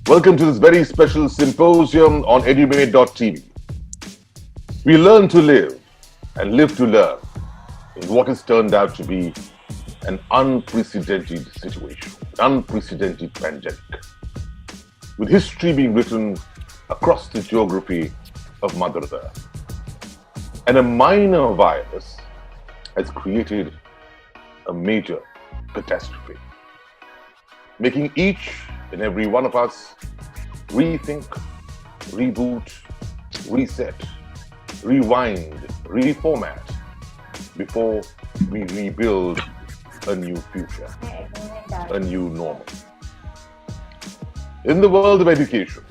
Welcome to this very special symposium on edumate.tv. We learn to live and live to learn in what has turned out to be an unprecedented situation, an unprecedented pandemic, with history being written across the geography of Mother Earth. And a minor virus has created a major catastrophe, making each and every one of us rethink, reboot, reset, rewind, reformat before we rebuild a new future, a new normal. In the world of education,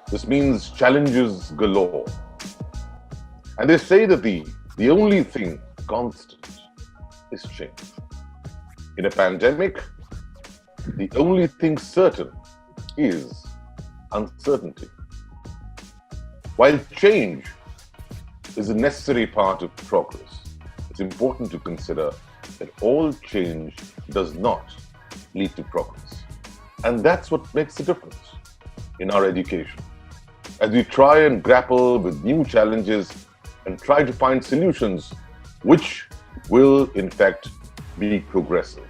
this means challenges galore. And they say that the only thing constant is change. In a pandemic, the only thing certain is uncertainty. While change is a necessary part of progress, it's important to consider that all change does not lead to progress. And that's what makes the difference in our education. As we try and grapple with new challenges and try to find solutions which will, in fact, be progressive,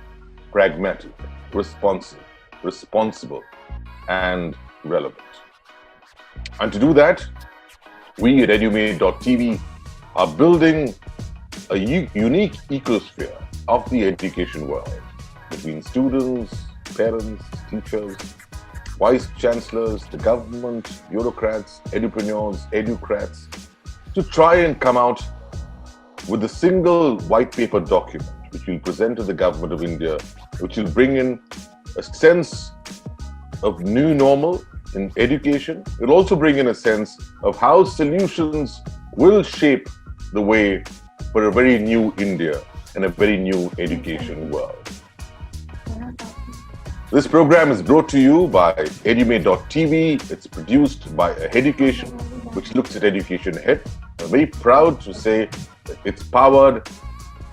pragmatic, responsive, responsible, and relevant. And to do that, we at edumate.tv are building a unique ecosphere of the education world between students, parents, teachers, vice chancellors, the government, bureaucrats, edupreneurs, educrats, to try and come out with a single white paper document which will present to the government of India, which will bring in a sense of new normal in education. It will also bring in a sense of how solutions will shape the way for a very new India and a very new education world. This program is brought to you by edumate.tv. It's produced by Education, which looks at education ahead. I'm very proud to say that it's powered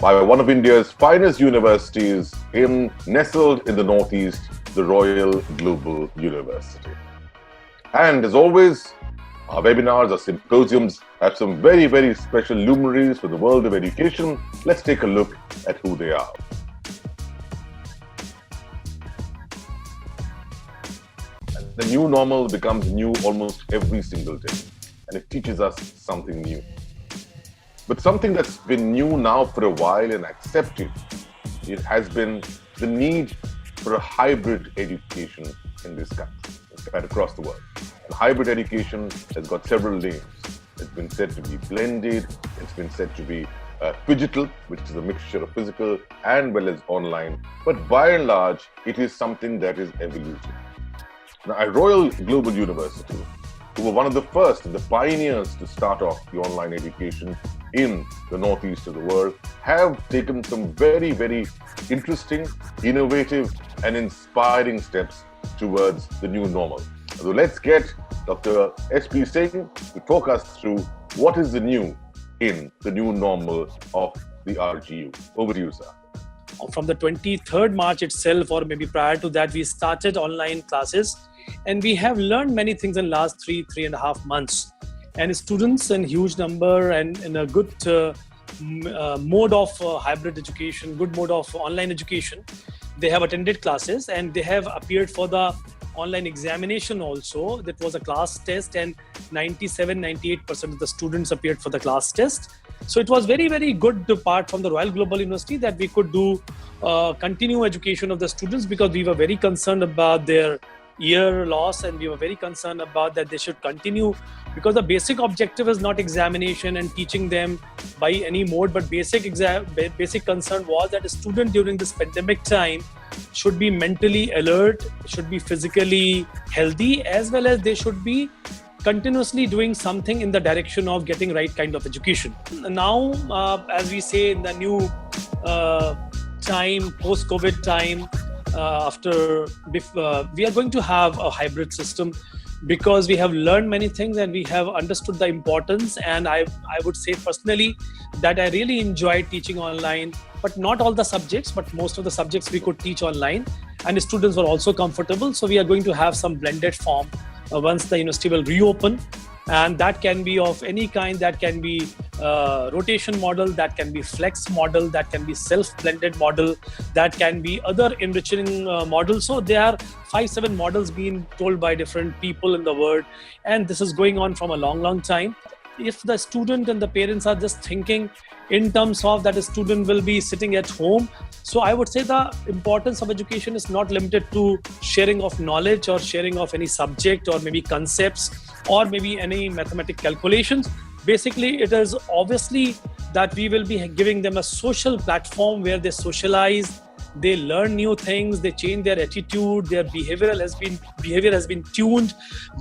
by one of India's finest universities nestled in the Northeast, the Royal Global University. And as always, our webinars, our symposiums have some very, very special luminaries for the world of education. Let's take a look at who they are. And the new normal becomes new almost every single day, and it teaches us something new. But something that's been new now for a while and accepted, it has been the need for a hybrid education in this country, in fact, across the world. And hybrid education has got several names. It's been said to be blended, it's been said to be phygital, which is a mixture of physical and well as online. But by and large, it is something that is evolutive. Now, at Royal Global University, who were one of the first and the pioneers to start off the online education in the Northeast of the world, have taken some very, very interesting, innovative, and inspiring steps towards the new normal. So let's get Dr. S.P. Singh to talk us through what is the new in the new normal of the RGU. Over to you, sir. From the 23rd March itself, or maybe prior to that, we started online classes, and we have learned many things in the last 3.5 months. And students in huge number and in a good mode of hybrid education, good mode of online education, they have attended classes and they have appeared for the online examination also. That was a class test, and 97-98% of the students appeared for the class test. So it was very, very good part from the Royal Global University that we could do continue education of the students, because we were very concerned about their year loss, and we were very concerned about that they should continue, because the basic objective is not examination and teaching them by any mode, but basic concern was that a student during this pandemic time should be mentally alert, should be physically healthy, as well as they should be continuously doing something in the direction of getting right kind of education. Now, as we say in the new time, post-COVID time, we are going to have a hybrid system, because we have learned many things and we have understood the importance. And I would say personally that I really enjoyed teaching online, but not all the subjects, but most of the subjects we could teach online. and the students were also comfortable. So we are going to have some blended form once the university will reopen. And that can be of any kind. That can be rotation model, that can be flex model, that can be self-blended model, that can be other enriching models. So there are 5-7 models being told by different people in the world, and this is going on from a long time. If the student and the parents are just thinking in terms of that a student will be sitting at home, so I would say the importance of education is not limited to sharing of knowledge or sharing of any subject or maybe concepts or maybe any mathematical calculations. Basically, it is obviously that we will be giving them a social platform where they socialize, they learn new things, they change their attitude, their behavior has been tuned,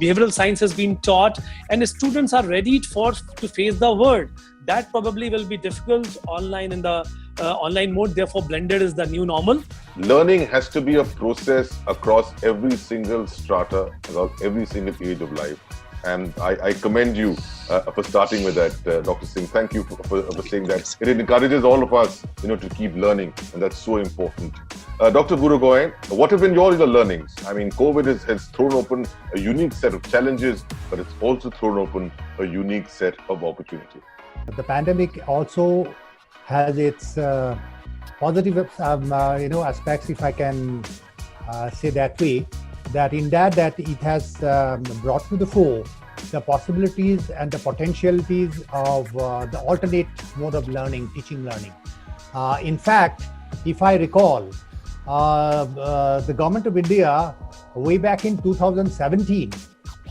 behavioral science has been taught, and the students are ready to face the world. That probably will be difficult online in the online mode. Therefore, blended is the new normal. Learning has to be a process across every single strata, across every single age of life. And I commend you for starting with that, Dr. Singh. Thank you for saying that. It encourages all of us, to keep learning, and that's so important. Dr. Gurugoyen, what have been your learnings? I mean, COVID has thrown open a unique set of challenges, but it's also thrown open a unique set of opportunities. The pandemic also has its positive, aspects, if I can say that way. That it has brought to the fore the possibilities and the potentialities of the alternate mode of learning, teaching learning. In fact, if I recall, the government of India, way back in 2017,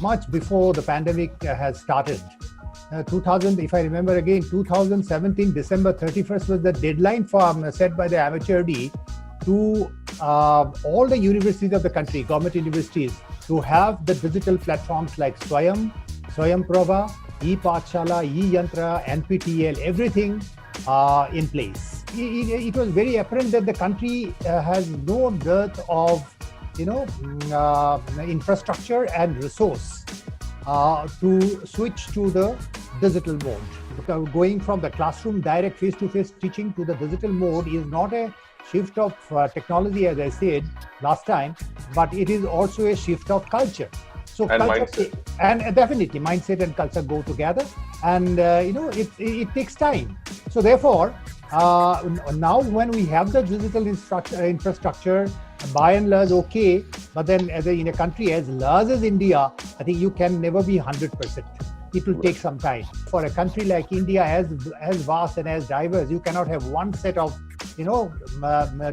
much before the pandemic has started, if I remember again, 2017, December 31st was the deadline set by the MHRD to all the universities of the country, government universities, to have the digital platforms like Swayam Prabha, e-Pathshala, e-Yantra, NPTEL, everything in place. It was very apparent that the country has no dearth of, infrastructure and resource to switch to the digital mode. Going from the classroom direct face-to-face teaching to the digital mode is not a shift of technology, as I said last time, but it is also a shift of culture. So and culture, mindset. And definitely mindset and culture go together, and it takes time. So therefore, now when we have the digital infrastructure, by and large okay, but then in a country as large as India, I think you can never be 100%. It will take some time. For a country like India, as vast and as diverse, you cannot have one set of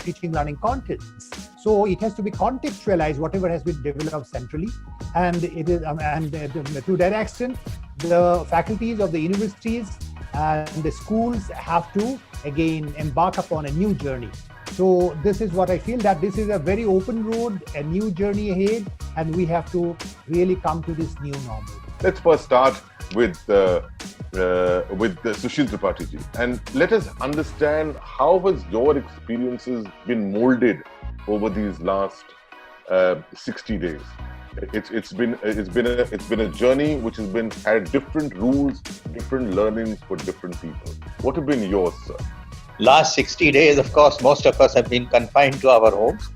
teaching learning contents. So it has to be contextualized, whatever has been developed centrally, and it is to that extent, the faculties of the universities and the schools have to again embark upon a new journey. So this is what I feel, that this is a very open road, a new journey ahead, and we have to really come to this new normal. Let's first start with Sushil Tripathi ji, and let us understand how has your experiences been molded over these last 60 days. It's been a journey which has had different rules, different learnings for different people. What have been yours, sir? Last 60 days, of course, most of us have been confined to our homes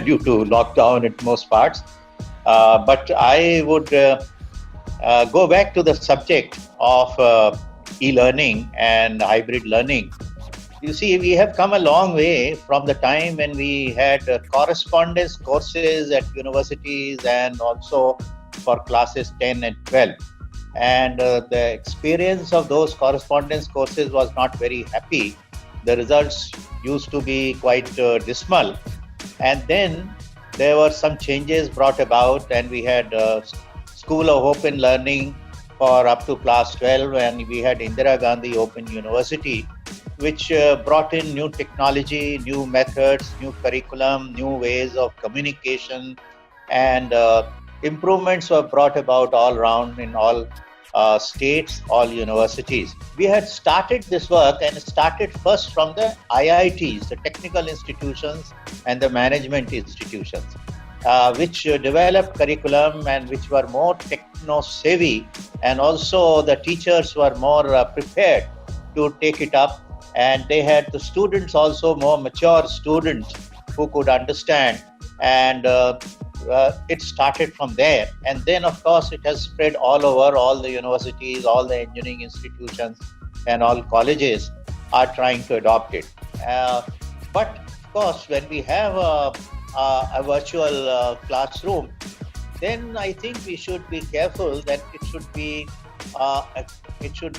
due to lockdown in most parts. But I would go back to the subject of e-learning and hybrid learning. You see, we have come a long way from the time when we had correspondence courses at universities and also for classes 10 and 12. And the experience of those correspondence courses was not very happy. The results used to be quite dismal. And then there were some changes brought about, and we had School of Open Learning for up to class 12, and we had Indira Gandhi Open University, which brought in new technology, new methods, new curriculum, new ways of communication, and improvements were brought about all around in all states, all universities. We had started this work and started first from the IITs, the technical institutions and the management institutions, which developed curriculum and which were more techno-savvy, and also the teachers were more prepared to take it up, and they had the students also more mature students who could understand and it started from there. And then, of course, it has spread all over. All the universities, all the engineering institutions, and all colleges are trying to adopt it. But of course, when we have a virtual classroom, then I think we should be careful that it should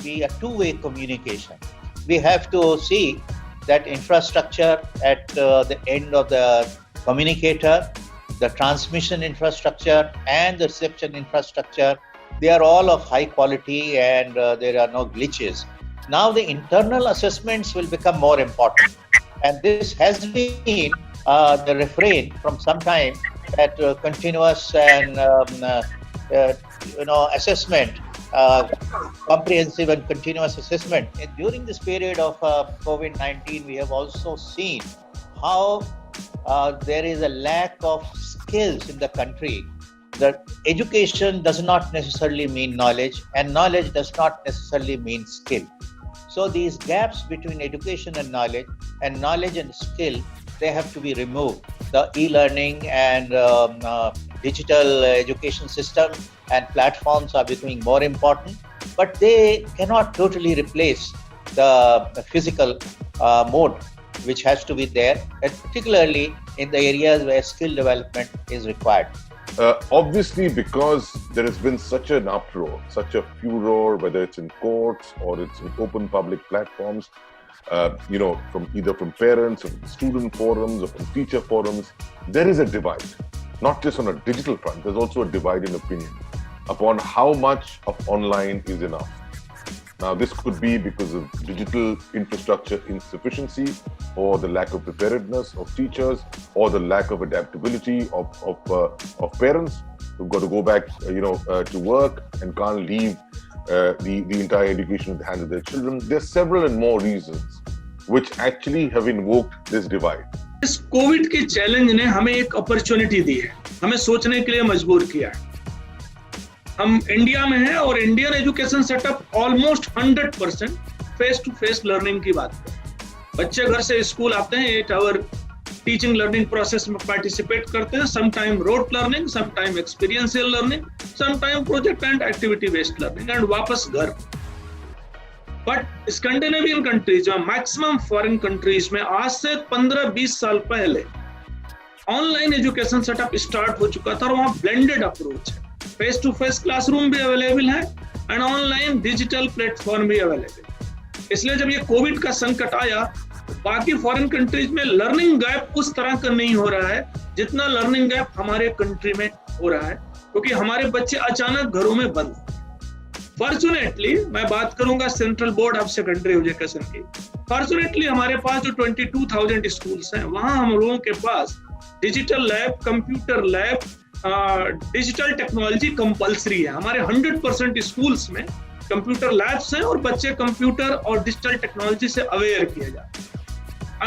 be a two-way communication. We have to see that infrastructure at the end of the communicator, the transmission infrastructure and the reception infrastructure, they are all of high quality and there are no glitches. Now the internal assessments will become more important, and this has been the refrain from some time, that continuous and assessment, comprehensive and continuous assessment. And during this period of COVID-19, we have also seen how there is a lack of skills in the country. That education does not necessarily mean knowledge, and knowledge does not necessarily mean skill. So these gaps between education and knowledge and skill, they have to be removed. The e-learning and digital education system and platforms are becoming more important, but they cannot totally replace the physical mode which has to be there, and particularly in the areas where skill development is required. Obviously, because there has been such an uproar, such a furor, whether it's in courts or it's in open public platforms, from parents, or from student forums, or from teacher forums, there is a divide. Not just on a digital front, there's also a divide in opinion upon how much of online is enough. Now, this could be because of digital infrastructure insufficiency, or the lack of preparedness of teachers, or the lack of adaptability of parents who've got to go back, to work and can't leave the entire education in the hands of their children. There are several and more reasons which actually have invoked this divide. इस Covid के challenge ने हमें एक opportunity दी है, हमें सोचने के लिए मजबूर किया है। हम इंडिया में हैं और Indian education setup almost 100% face to face learning की बात करते हैं। बच्चे घर से स्कूल आते हैं, 8 आवर टीचिंग लर्निंग प्रोसेस में पार्टिसिपेट करते हैं, some time rote learning, some time experiential learning, some time project and activity based learning, and वापस घर। बट स्कैंडिनेवियन कंट्रीज में, मैक्सिमम फॉरेन कंट्रीज में आज से 15-20 साल पहले ऑनलाइन एजुकेशन सेटअप स्टार्ट हो चुका था और वहां ब्लेंडेड अप्रोच है। फेस टू फेस क्लासरूम भी अवेलेबल है एंड ऑनलाइन डिजिटल प्लेटफॉर्म भी अवेलेबल। इसलिए जब ये कोविड का संकट आया, बाकी फॉरेन कंट्रीज में लर्निंग गैप उस तरह का नहीं हो रहा है जितना लर्निंग गैप हमारे कंट्री में हो रहा है, क्योंकि हमारे बच्चे अचानक घरों में बंद। फॉर्चुनेटली मैं बात करूंगा central board of secondary education की, फॉर्चुनेटली हमारे पास जो 22,000 स्कूल्स हैं, वहां हम लोगों के पास digital lab, computer lab, digital technology compulsory है। हमारे 100% स्कूल्स में कंप्यूटर लैब्स हैं और बच्चे कंप्यूटर और डिजिटल टेक्नोलॉजी से अवेयर किए जाते हैं।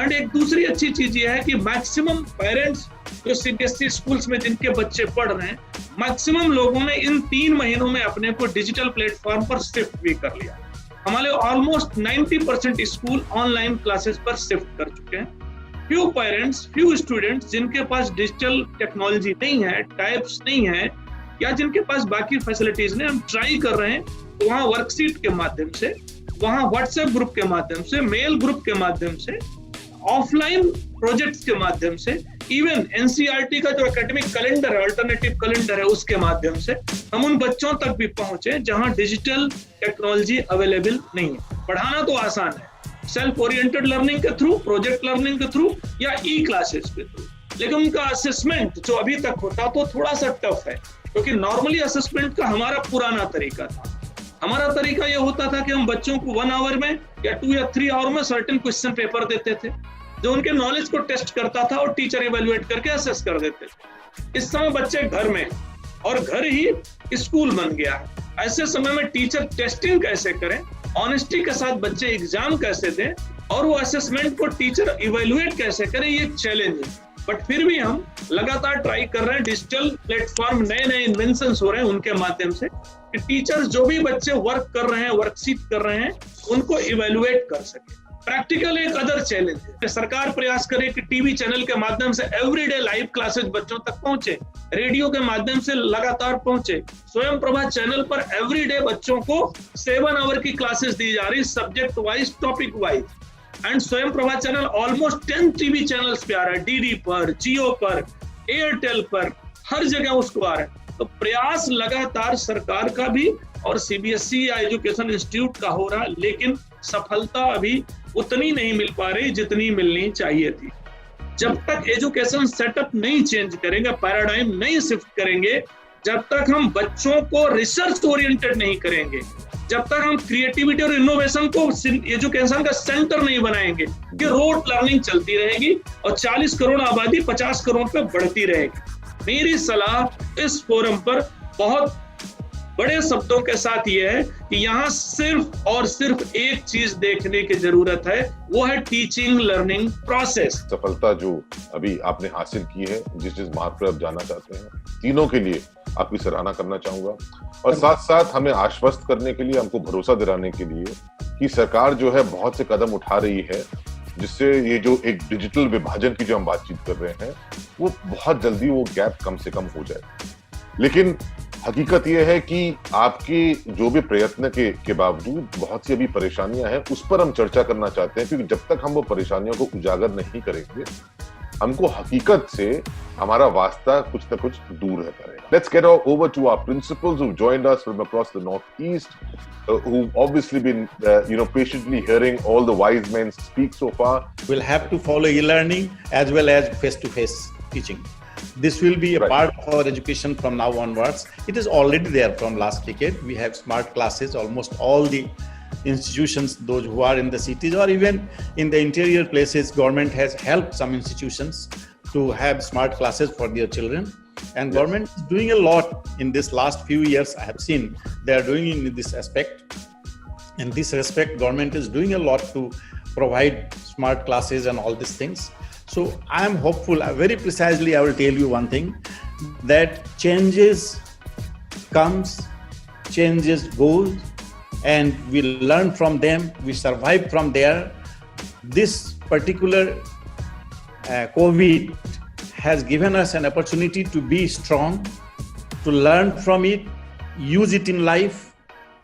एंड एक दूसरी अच्छी चीज ये है कि मैक्सिमम पेरेंट्स जो सीबीएसई स्कूल्स में जिनके बच्चे पढ़ रहे हैं, मैक्सिमम लोगों ने इन 3 महीनों में अपने को डिजिटल प्लेटफॉर्म पर शिफ्ट भी कर लिया। हमारे ऑलमोस्ट 90% स्कूल ऑनलाइन क्लासेस पर शिफ्ट कर चुके हैं। फ्यू पेरेंट्स, फ्यू स्टूडेंट्स जिनके पास डिजिटल टेक्नोलॉजी नहीं है, टाइप्स नहीं है, या जिनके पास बाकी फैसिलिटीज नहीं, हम ट्राई कर रहे हैं तो वहाँ वर्कशीट के माध्यम से, वहाँ व्हाट्सएप ग्रुप के माध्यम से, मेल ग्रुप के माध्यम से, ऑफलाइन प्रोजेक्ट्स के माध्यम से, इवन एनसीईआरटी का जो एकेडमिक कैलेंडर है, अल्टरनेटिव कैलेंडर है, उसके माध्यम से हम उन बच्चों तक भी पहुंचे जहां डिजिटल टेक्नोलॉजी अवेलेबल नहीं है। पढ़ाना तो आसान है, सेल्फ ओरिएंटेड लर्निंग के थ्रू, प्रोजेक्ट लर्निंग के थ्रू या ई क्लासेस के थ्रू, लेकिन उनका असेसमेंट जो अभी तक होता तो थोड़ा सा टफ है, क्योंकि नॉर्मली असेसमेंट का हमारा पुराना तरीका था। हमारा तरीका ये होता था कि हम बच्चों को 1 आवर में या 2 या 3 आवर में सर्टेन क्वेश्चन पेपर देते थे जो उनके नॉलेज को टेस्ट करता था और टीचर इवेलुएट करके असेस कर देते थे। इस समय बच्चे घर में और घर ही स्कूल बन गया है। ऐसे समय में टीचर टेस्टिंग कैसे करें, ऑनेस्टी के साथ बच्चे एग्जाम कैसे दें और वो असेसमेंट को टीचर इवेलुएट कैसे करें, ये चैलेंज है। बट फिर भी हम लगातार ट्राई कर रहे हैं, डिजिटल प्लेटफॉर्म, नए इन्वेंशंस हो रहे हैं उनके माध्यम से कि टीचर्स जो भी बच्चे वर्क कर रहे हैं, वर्कशीट कर रहे हैं, उनको इवेलुएट कर सके। प्रैक्टिकल एक अदर चैलेंज है। सरकार प्रयास करे कि टीवी चैनल के माध्यम से एवरीडे लाइव क्लासेस बच्चों तक पहुंचे, रेडियो के माध्यम से लगातार पहुंचे। स्वयं प्रभा चैनल पर एवरीडे बच्चों को 7 आवर की क्लासेस दी जा रही, subject wise, topic wise. And Swayam Prabha channel almost 10 TV channels पे आ रहा है, डीडी पर, जियो पर, एयरटेल पर, हर जगह उसको आ रहा है। तो प्रयास लगातार सरकार का भी और सीबीएसई या एजुकेशन इंस्टीट्यूट का हो रहा है, लेकिन सफलता अभी उतनी नहीं मिल पा रही जितनी मिलनी चाहिए थी। जब तक एजुकेशन सेटअप नहीं चेंज करेंगे, पैराडाइम नहीं शिफ्ट करेंगे, जब तक हम बच्चों को रिसर्च ओरिएंटेड नहीं करेंगे, जब तक हम क्रिएटिविटी और इनोवेशन को एजुकेशन का सेंटर नहीं बनाएंगे, ये रोड लर्निंग चलती रहेगी और 40 करोड़ आबादी 50 करोड़ पे बढ़ती रहेगी। मेरी सलाह इस फोरम पर बहुत बड़े शब्दों के साथ यह है कि यहाँ सिर्फ और सिर्फ एक चीज देखने की जरूरत है, वो है टीचिंग लर्निंग प्रोसेस। सफलता जो अभी आपने हासिल की है, जिस मार्ग पर आप जाना चाहते हैं, तीनों के लिए आपकी सराहना करना चाहूंगा और साथ साथ हमें आश्वस्त करने के लिए, हमको भरोसा दिलाने के लिए कि सरकार जो है बहुत से कदम उठा रही है, जिससे ये जो एक डिजिटल विभाजन की जो हम बातचीत कर रहे हैं, वो बहुत जल्दी वो गैप कम से कम हो जाए। लेकिन हकीकत यह है कि आपके जो भी प्रयत्न के बावजूद बहुत सी अभी परेशानियां हैं, उस पर हम चर्चा करना चाहते हैं, क्योंकि जब तक हम वो परेशानियों को उजागर नहीं करेंगे, हमको हकीकत से हमारा वास्ता कुछ न कुछ दूर रहता रहेगा। Let's get over to our principals who've joined us from across the Northeast, who've obviously been, patiently hearing all the wise men speak so far. We'll have to follow e-learning as well as face-to-face teaching. This will be a part of our education from now onwards. It is already there from last decade. We have smart classes. Almost all the institutions, those who are in the cities or even in the interior places, government has helped some institutions to have smart classes for their children. And government is doing a lot in this last few years. I have seen they are doing in this aspect. In this respect, government is doing a lot to provide smart classes and all these things. So I am hopeful. Very precisely, I will tell you one thing, that changes comes, changes goes, and we learn from them, we survive from there. This particular COVID has given us an opportunity to be strong, to learn from it, use it in life.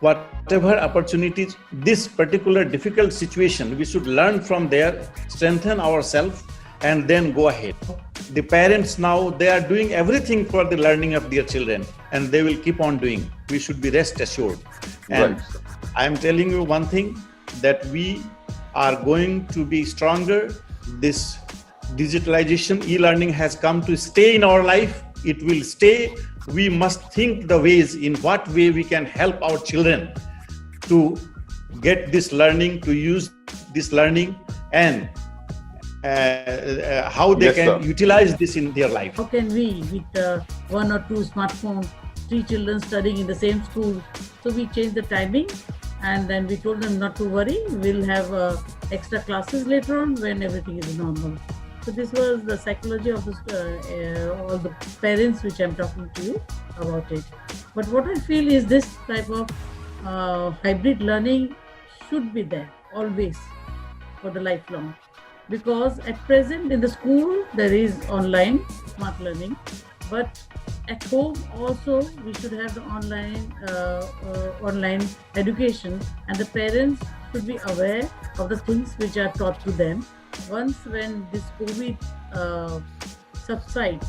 Whatever opportunities, this particular difficult situation, we should learn from there, strengthen ourselves, and then go ahead. The parents now, they are doing everything for the learning of their children, and they will keep on doing. We should be rest assured. And I am telling you one thing, that we are going to be stronger. This digitalization, e-learning has come to stay in our life. It will stay. We must think the ways in what way we can help our children to get this learning, to use this learning, and how they can utilize this in their life. How can we, with 1 or 2 smartphones, 3 children studying in the same school? So we changed the timing, and then we told them not to worry. We'll have extra classes later on when everything is normal. So this was the psychology of all the parents which I'm talking to you about it. But what I feel is this type of hybrid learning should be there always for the lifelong. Because at present in the school there is online smart learning, but at home also we should have the online education, and the parents should be aware of the things which are taught to them. Once when this COVID subsides,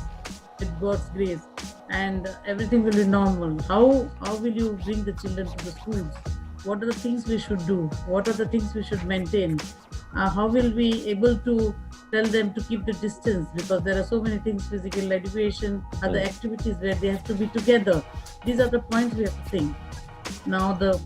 with God's grace, and everything will be normal, how will you bring the children to the schools? What are the things we should do? What are the things we should maintain? How will we able to tell them to keep the distance? Because there are so many things, physical education, other activities where they have to be together. These are the points we have to think. Now the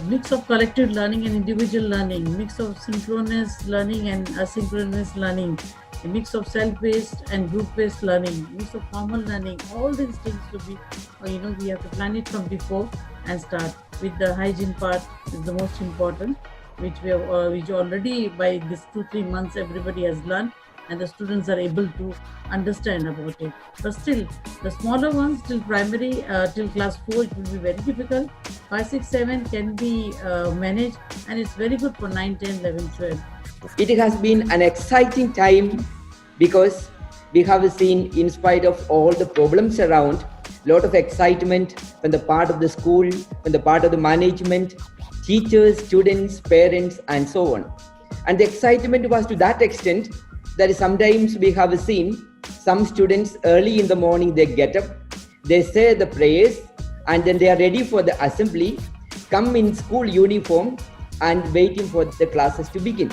mix of collective learning and individual learning, mix of synchronous learning and asynchronous learning, a mix of self-paced and group-based learning, mix of formal learning, all these things to be, we have to plan it from before and start with the hygiene part is the most important, which we have, which already by this 2-3 months everybody has learned, and the students are able to understand about it. But still, the smaller ones till primary, till class 4, it will be very difficult. 5, 6, 7 can be managed, and it's very good for 9, 10, 11, 12. It has been an exciting time because we have seen, in spite of all the problems around, a lot of excitement from the part of the school, from the part of the management, teachers, students, parents, and so on. And the excitement was to that extent that sometimes we have seen some students early in the morning, they get up, they say the prayers, and then they are ready for the assembly, come in school uniform and waiting for the classes to begin.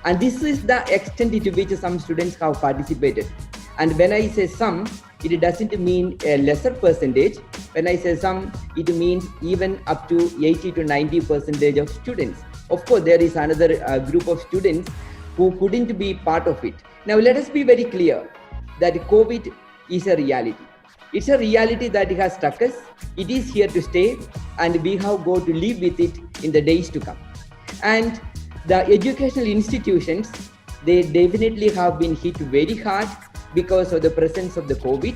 And this is the extent to which some students have participated. And when I say some, it doesn't mean a lesser percentage. When I say some, it means even up to 80 to 90% of students. Of course, there is another group of students who couldn't be part of it. Now, let us be very clear that COVID is a reality. It's a reality that has struck us. It is here to stay, and we have got to live with it in the days to come. And the educational institutions, they definitely have been hit very hard because of the presence of the COVID.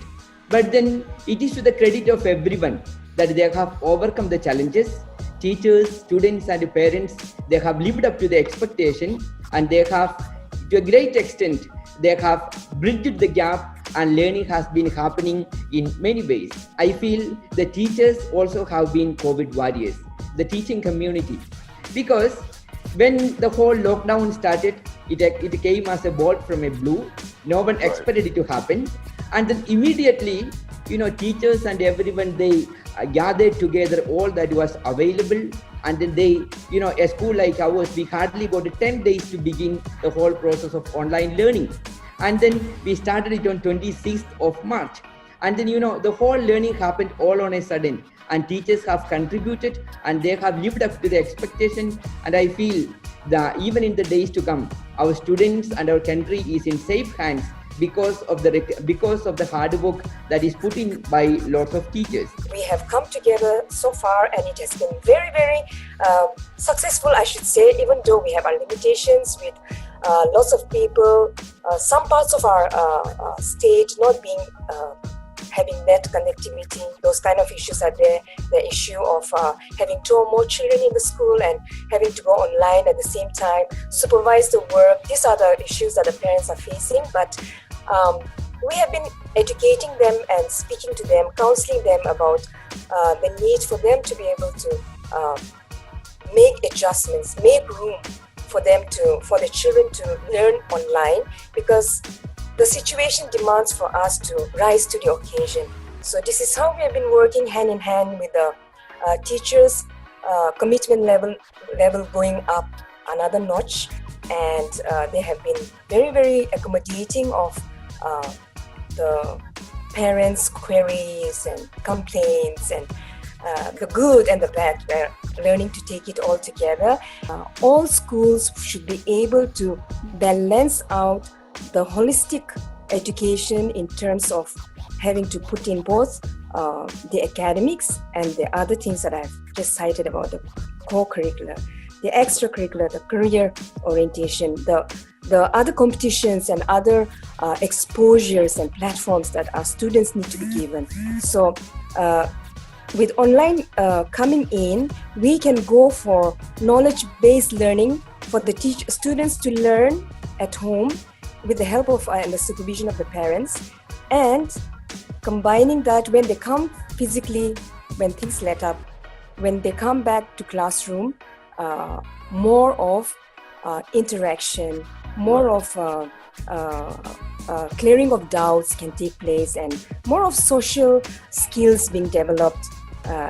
But then it is to the credit of everyone that they have overcome the challenges. Teachers, students, and parents, they have lived up to the expectation, and they have, to a great extent, they have bridged the gap, and learning has been happening in many ways. I feel the teachers also have been COVID warriors, the teaching community, because when the whole lockdown started, it came as a bolt from a blue. No one expected it to happen. And then immediately, teachers and everyone, they gathered together all that was available. And then they, a school like ours, we hardly got 10 days to begin the whole process of online learning. And then we started it on 26th of March. And then, the whole learning happened all on a sudden. And teachers have contributed, and they have lived up to the expectation. And I feel that even in the days to come, our students and our country is in safe hands because of the hard work that is put in by lots of teachers. We have come together so far, and it has been very, very successful, I should say, even though we have our limitations with lots of people, some parts of our state not being having net connectivity. Those kind of issues are there. The issue of having 2 or more children in the school and having to go online at the same time, supervise the work. These are the issues that the parents are facing. But we have been educating them and speaking to them, counseling them about the need for them to be able to make adjustments, make room for the children to learn online, because the situation demands for us to rise to the occasion. So this is how we have been working hand in hand with the teachers, commitment level going up another notch, and they have been very, very accommodating of the parents' queries and complaints, and the good and the bad. We're learning to take it all together. All schools should be able to balance out the holistic education in terms of having to put in both the academics and the other things that I've just cited about the core curricular, the extracurricular, the career orientation, the other competitions and other exposures and platforms that our students need to be given. So with online coming in, we can go for knowledge-based learning for the students to learn at home with the help of and the supervision of the parents, and combining that when they come physically, when things let up, when they come back to classroom, more of interaction, more of clearing of doubts can take place, and more of social skills being developed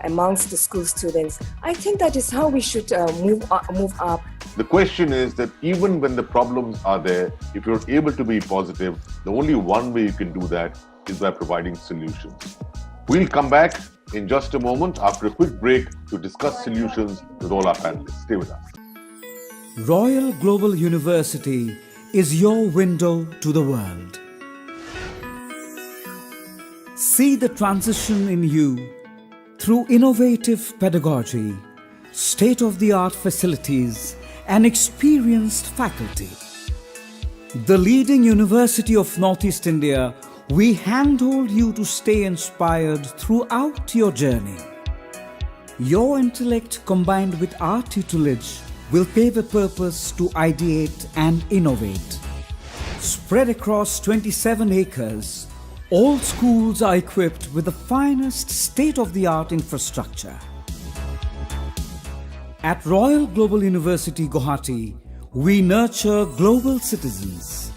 amongst the school students. I think that is how we should move up. The question is that even when the problems are there, if you're able to be positive, the only one way you can do that is by providing solutions. We'll come back in just a moment after a quick break to discuss solutions with all our panelists. Stay with us. Royal Global University is your window to the world. See the transition in you through innovative pedagogy, state-of-the-art facilities, and experienced faculty. The leading university of Northeast India, we handhold you to stay inspired throughout your journey. Your intellect combined with our tutelage will pave a purpose to ideate and innovate. Spread across 27 acres, all schools are equipped with the finest state-of-the-art infrastructure. At Royal Global University, Guwahati, we nurture global citizens.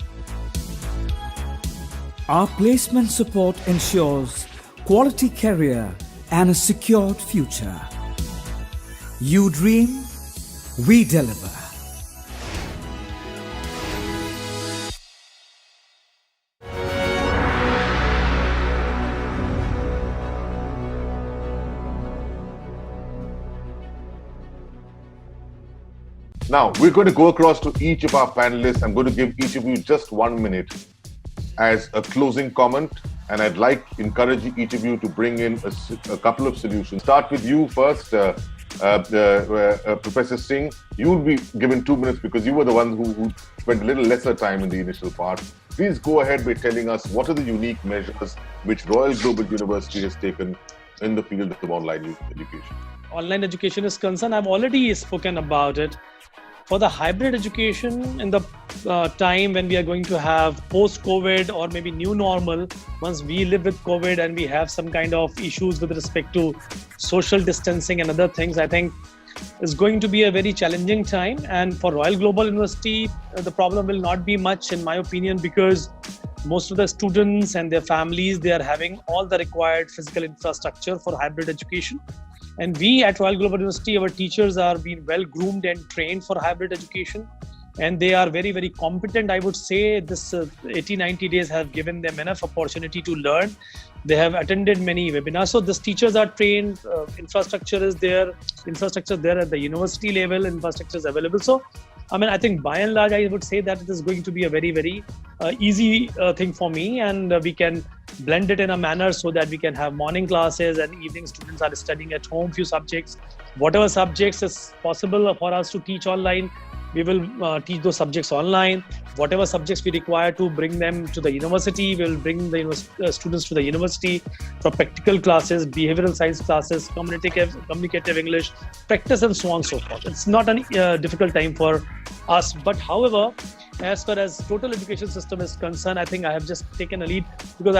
Our placement support ensures quality career and a secured future. You dream, we deliver. Now, we're going to go across to each of our panelists. I'm going to give each of you just 1 minute as a closing comment, and I'd like to encourage each of you to bring in a couple of solutions. Start with you first, Professor Singh. You'll be given 2 minutes because you were the one who spent a little lesser time in the initial part. Please go ahead by telling us what are the unique measures which Royal Global University has taken in the field of online education. Online education is concerned, I've already spoken about it. For the hybrid education, in the time when we are going to have post-COVID or maybe new normal, once we live with COVID and we have some kind of issues with respect to social distancing and other things, I think it's going to be a very challenging time. And for Royal Global University, the problem will not be much, in my opinion, because most of the students and their families, they are having all the required physical infrastructure for hybrid education. And we at Royal Global University, our teachers are being well groomed and trained for hybrid education. And they are very, very competent. I would say this 80-90 days have given them enough opportunity to learn. They have attended many webinars. So these teachers are trained, infrastructure is there, infrastructure there at the university level, infrastructure is available. So, I think by and large, I would say that it is going to be a very, very easy thing for me, and we can blend it in a manner so that we can have morning classes and evening students are studying at home few subjects. Whatever subjects is possible for us to teach online, we will teach those subjects online. Whatever subjects we require to bring them to the university, we'll bring the students to the university for practical classes, behavioral science classes, communicative English, practice, and so on and so forth. It's not a difficult time for us. But however, as far as total education system is concerned, I think I have just taken a lead because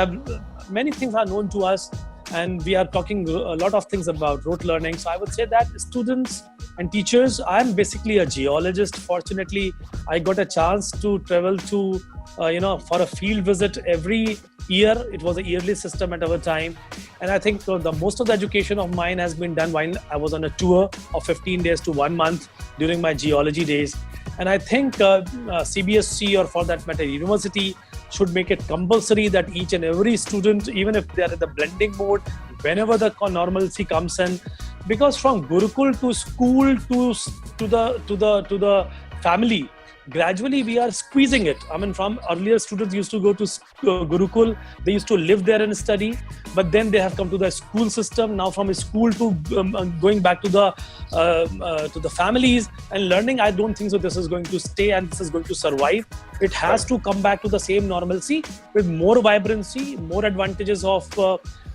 many things are known to us and we are talking a lot of things about rote learning. So I would say that students and teachers, I'm basically a geologist. Fortunately, I got a chance to travel to, for a field visit every year. It was a yearly system at our time. And I think the most of the education of mine has been done while I was on a tour of 15 days to 1 month during my geology days. And I think CBSC, or for that matter, university, should make it compulsory that each and every student, even if they are in the blending mode, whenever the normalcy comes in, because from Gurukul to school to the family, gradually we are squeezing it. From earlier students used to go to Gurukul, they used to live there and study, but then they have come to the school system. Now from school to going back to the families and learning, I don't think so this is going to stay and this is going to survive. It has to come back to the same normalcy with more vibrancy, more advantages of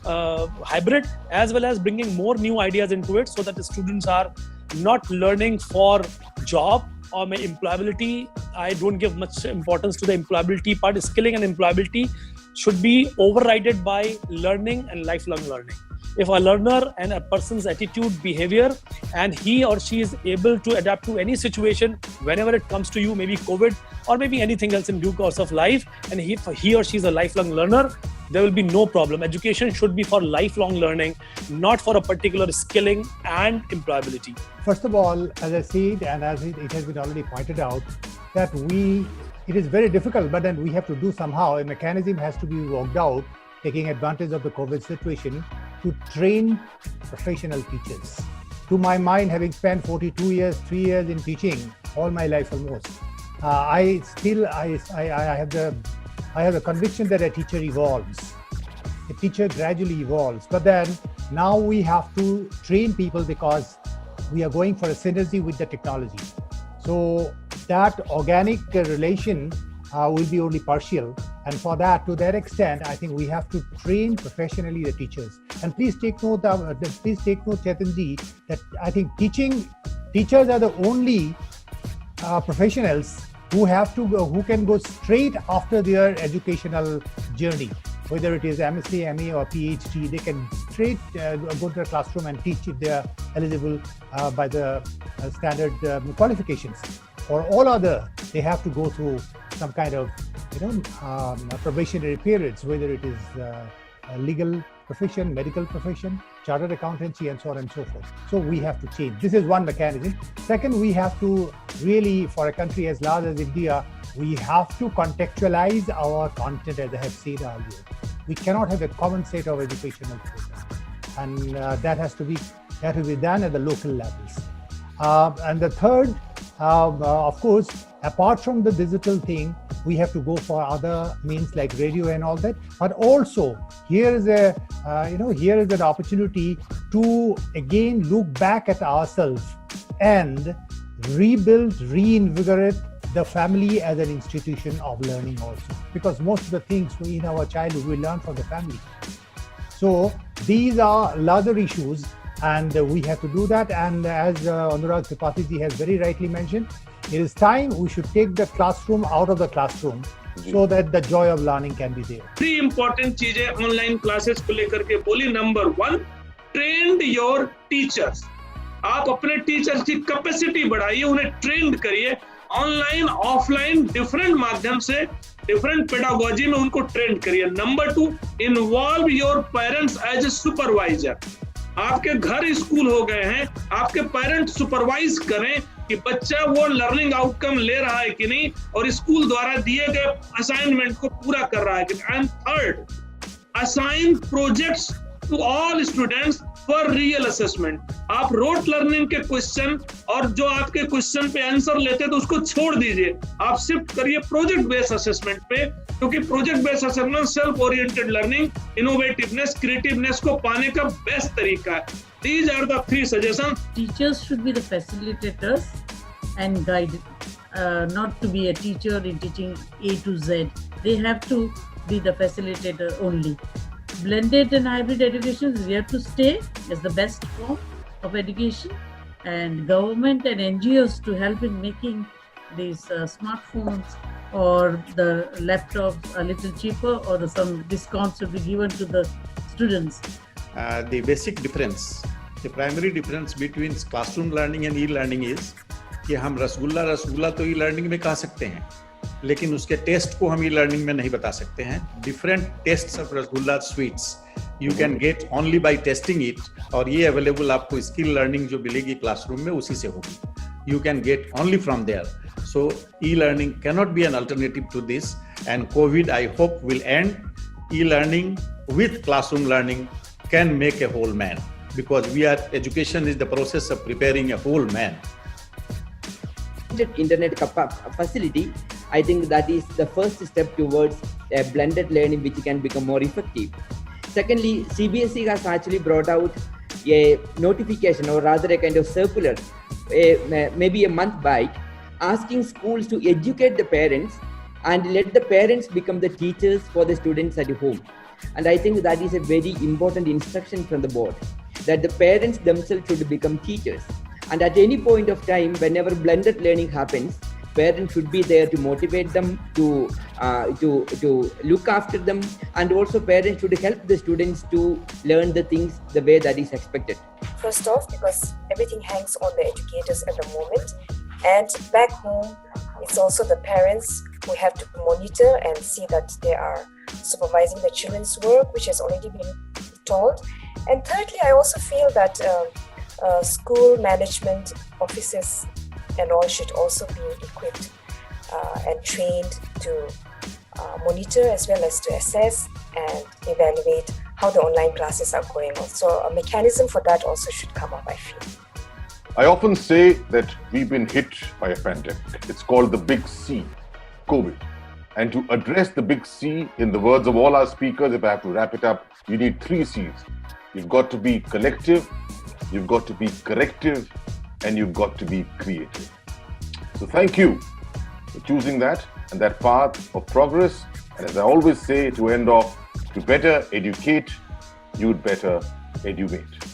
hybrid, as well as bringing more new ideas into it so that the students are not learning for job or my employability. I don't give much importance to the employability part. Skilling and employability should be overridden by learning and lifelong learning. If a learner and a person's attitude, behavior, and he or she is able to adapt to any situation whenever it comes to you, maybe COVID or maybe anything else in due course of life, and he or she is a lifelong learner, there will be no problem. Education should be for lifelong learning, not for a particular skilling and employability. First of all, as I said, and as it has been already pointed out, that it is very difficult, but then we have to do somehow. A mechanism has to be worked out, taking advantage of the COVID situation, to train professional teachers. To my mind, having spent 42 years, 3 years in teaching, all my life almost, I have the conviction that a teacher evolves. A teacher gradually evolves, but then now we have to train people because we are going for a synergy with the technology. So that organic relation will be only partial. And for that, to that extent, I think we have to train professionally the teachers. And please take note, Chetan ji, that I think teachers are the only professionals who can go straight after their educational journey, whether it is MSc, MA or PhD. They can straight go to the classroom and teach if they are eligible by the standard qualifications. For all other, they have to go through some kind of probationary periods, whether it is a legal profession, medical profession, chartered accountancy, and so on and so forth. So we have to change. This is one mechanism. Second, we have to really, for a country as large as India, we have to contextualize our content, as I have said earlier. We cannot have a common set of educational programs, and that has to be done at the local levels. And the third, of course, apart from the digital thing, we have to go for other means like radio and all that. But also, here is an opportunity to again look back at ourselves and rebuild, reinvigorate the family as an institution of learning also. Because most of the things in our childhood we learn from the family. So these are larger issues, and we have to do that. And as Anurag Tripathi ji has very rightly mentioned, it is time we should take the classroom out of the classroom so that the joy of learning can be there. 3 important चीजें online classes को लेकर के बोली. Number 1, trend your teachers. आप अपने teachers की capacity बढ़ाइए, उन्हें ट्रेंड करिए. ऑनलाइन ऑफलाइन डिफरेंट माध्यम से डिफरेंट पेडागोजी में उनको ट्रेंड करिए. Number 2, involve your parents as a supervisor. आपके घर स्कूल हो गए हैं, आपके पेरेंट्स सुपरवाइज करें कि बच्चा वो लर्निंग आउटकम ले रहा है कि नहीं और स्कूल द्वारा दिए गए असाइनमेंट को पूरा कर रहा है कि नहीं. And third, assign projects to all students for real assessment. आप रोट लर्निंग के क्वेश्चन और जो आपके क्वेश्चन पे आंसर लेते हैं तो उसको छोड़ दीजिए. आप शिफ्ट करिए प्रोजेक्ट बेस्ड असेसमेंट पे, क्योंकि project based assessment self oriented learning, innovativeness, creativeness को पाने का बेस्ट तरीका है. These are the 3 suggestions. Teachers should be the facilitators and guide, not to be a teacher in teaching A to Z. They have to be the facilitator only. Blended and hybrid education is here to stay as the best form of education, and government and NGOs to help in making these smartphones or the laptops a little cheaper, or some discounts to be given to the students. The basic difference, the primary difference between classroom learning and e-learning is कि हम रसगुल्ला तो e-learning में कह सकते हैं, लेकिन उसके test को हम e-learning में नहीं बता सकते हैं. Different tastes of rasgulla sweets you can get only by testing it, और ये available आपको skill learning जो मिलेगी क्लासरूम में उसी से होगी. You can get only from there. So e-learning cannot be an alternative to this, and COVID I hope will end. E-learning with classroom learning can make a whole man, because education is the process of preparing a whole man. Internet facility, I think that is the first step towards a blended learning which can become more effective. Secondly, CBSE has actually brought out a notification, or rather a kind of circular, maybe a month back, asking schools to educate the parents and let the parents become the teachers for the students at home. And I think that is a very important instruction from the board, that the parents themselves should become teachers. And at any point of time, whenever blended learning happens, parents should be there to motivate them, to look after them, and also parents should help the students to learn the things the way that is expected. First off, because everything hangs on the educators at the moment, and back home, it's also the parents who have to monitor and see that they are supervising the children's work, which has already been told. And thirdly, I also feel that school management officers and all should also be equipped and trained to monitor as well as to assess and evaluate how the online classes are going on. So a mechanism for that also should come up, I feel. I often say that we've been hit by a pandemic. It's called the Big C, COVID. And to address the Big C, in the words of all our speakers, if I have to wrap it up, you need 3 C's. You've got to be collective, you've got to be corrective, and you've got to be creative. So thank you for choosing that and that path of progress. And as I always say to end off, to better educate, you'd better educate.